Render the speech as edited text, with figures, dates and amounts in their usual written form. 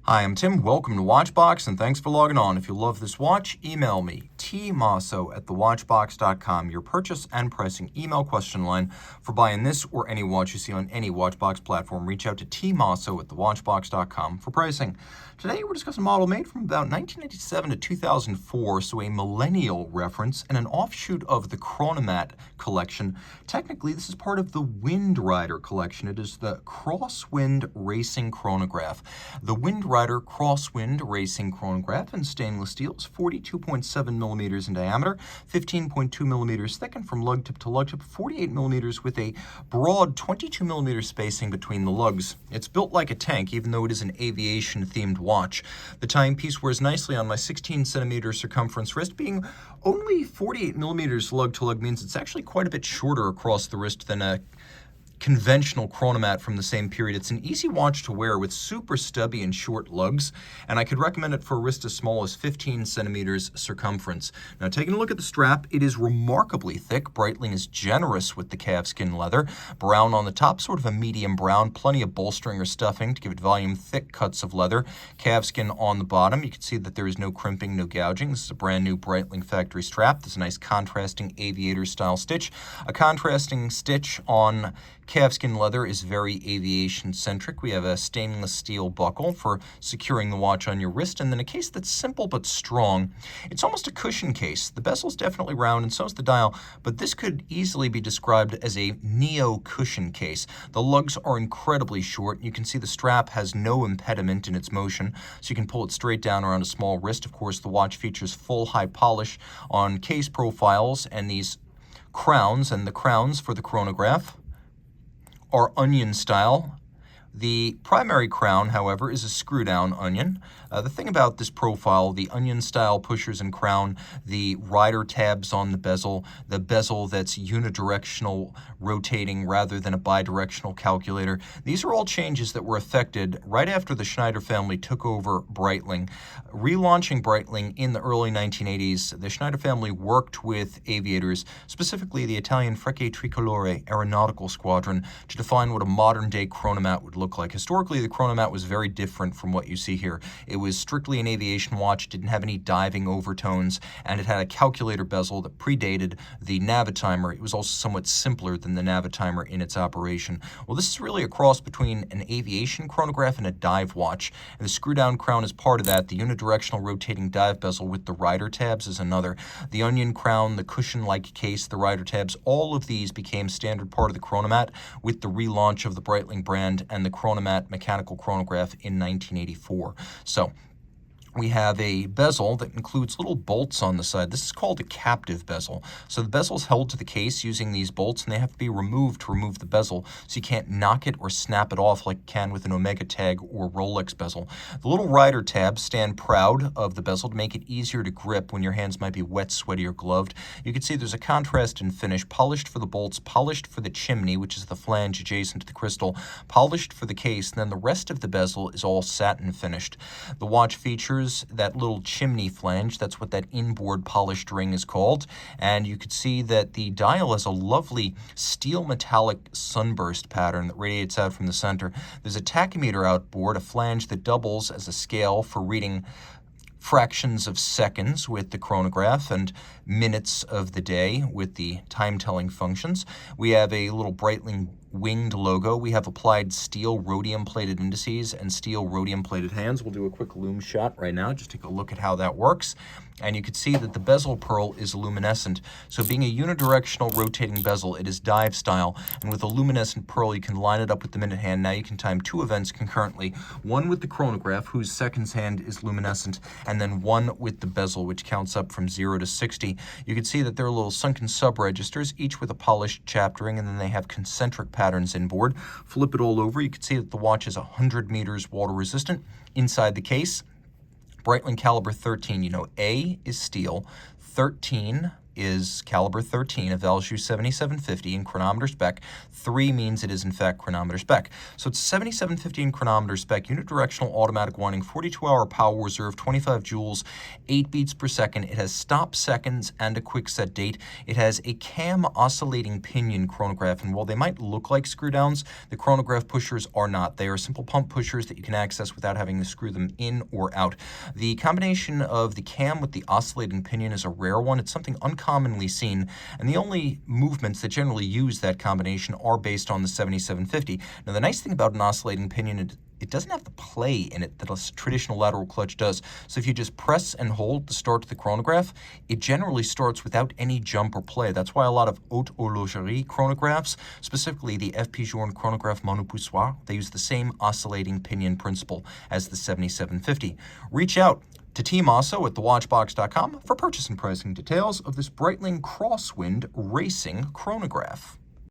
Hi, I'm Tim. Welcome to Watchbox, and thanks for logging on. If you love this watch, email me, tmosso@thewatchbox.com, your purchase and pricing email question line for buying this or any watch you see on any Watchbox platform. Reach out to tmosso@thewatchbox.com for pricing. Today, we're discussing a model made from about 1997 to 2004, so a millennial reference and an offshoot of the Chronomat collection. Technically, this is part of the Wind Rider collection. It is the Crosswind Racing Chronograph. The Wind Rider Crosswind Racing Chronograph in stainless steel is 42.7 millimeters in diameter, 15.2 millimeters thick, and from lug tip to lug tip, 48 millimeters with a broad 22 millimeter spacing between the lugs. It's built like a tank, even though it is an aviation-themed watch. The timepiece wears nicely on my 16 centimeter circumference wrist. Being only 48 millimeters lug to lug means it's actually quite a bit shorter across the wrist than a conventional Chronomat from the same period. It's an easy watch to wear with super stubby and short lugs, and I could recommend it for a wrist as small as 15 centimeters circumference. Now, taking a look at the strap, it is remarkably thick. Breitling is generous with the calfskin leather. Brown on the top, sort of a medium brown, plenty of bolstering or stuffing to give it volume, thick cuts of leather. Calfskin on the bottom. You can see that there is no crimping, no gouging. This is a brand new Breitling factory strap. There's a nice contrasting aviator style stitch. A contrasting stitch on calfskin leather is very aviation-centric. We have a stainless steel buckle for securing the watch on your wrist, and then a case that's simple but strong. It's almost a cushion case. The bezel's definitely round, and so is the dial, but this could easily be described as a neo-cushion case. The lugs are incredibly short. You can see the strap has no impediment in its motion, so you can pull it straight down around a small wrist. Of course, the watch features full high polish on case profiles and these crowns, and the crowns for the chronograph are onion style. The primary crown, however, is a screw-down onion. The thing about this profile, the onion-style pushers and crown, the rider tabs on the bezel that's unidirectional rotating rather than a bidirectional calculator, these are all changes that were effected right after the Schneider family took over Breitling. Relaunching Breitling in the early 1980s, the Schneider family worked with aviators, specifically the Italian Frecce Tricolore Aeronautical Squadron, to define what a modern-day Chronomat would look like. Historically, the Chronomat was very different from what you see here. It was strictly an aviation watch, didn't have any diving overtones, and it had a calculator bezel that predated the Navitimer. It was also somewhat simpler than the Navitimer in its operation. Well, this is really a cross between an aviation chronograph and a dive watch, and the screw-down crown is part of that. The unidirectional rotating dive bezel with the rider tabs is another. The onion crown, the cushion-like case, the rider tabs, all of these became standard part of the Chronomat with the relaunch of the Breitling brand and the Chronomat mechanical chronograph in 1984. So we have a bezel that includes little bolts on the side. This is called a captive bezel. So the bezel is held to the case using these bolts, and they have to be removed to remove the bezel, so you can't knock it or snap it off like you can with an Omega tag or Rolex bezel. The little rider tabs stand proud of the bezel to make it easier to grip when your hands might be wet, sweaty, or gloved. You can see there's a contrast in finish, polished for the bolts, polished for the chimney, which is the flange adjacent to the crystal, polished for the case, and then the rest of the bezel is all satin finished. The watch features that little chimney flange. That's what that inboard polished ring is called. And you could see that the dial has a lovely steel metallic sunburst pattern that radiates out from the center. There's a tachymeter outboard, a flange that doubles as a scale for reading fractions of seconds with the chronograph and minutes of the day with the time-telling functions. We have a little Breitling winged logo. We have applied steel rhodium-plated indices and steel rhodium-plated hands. We'll do a quick loom shot right now. Just take a look at how that works. And you can see that the bezel pearl is luminescent. So being a unidirectional rotating bezel, it is dive style. And with a luminescent pearl, you can line it up with the minute hand. Now you can time two events concurrently. One with the chronograph, whose seconds hand is luminescent, and then one with the bezel, which counts up from 0 to 60. You can see that there are little sunken sub-registers, each with a polished chaptering, and then they have concentric patterns inboard. Flip it all over, you can see that the watch is 100 meters water resistant. Inside the case, Breitling caliber 13, you know, A is steel, 13 is caliber 13, a value 7750 in chronometer spec. 3 means it is in fact chronometer spec. So it's 7750 in chronometer spec, unidirectional automatic winding, 42-hour power reserve, 25 joules, 8 beats per second. It has stop seconds and a quick set date. It has a cam oscillating pinion chronograph, and while they might look like screw downs, the chronograph pushers are not. They are simple pump pushers that you can access without having to screw them in or out. The combination of the cam with the oscillating pinion is a rare one. It's something uncommonly seen, and the only movements that generally use that combination are based on the 7750. Now, the nice thing about an oscillating pinion, it doesn't have the play in it that a traditional lateral clutch does. So if you just press and hold to start the chronograph, it generally starts without any jump or play. That's why a lot of haute horlogerie chronographs, specifically the FP Journe Chronograph Monopoussoir, they use the same oscillating pinion principle as the 7750. Reach out to Team Mosso at thewatchbox.com for purchase and pricing details of this Breitling Crosswind Racing Chronograph.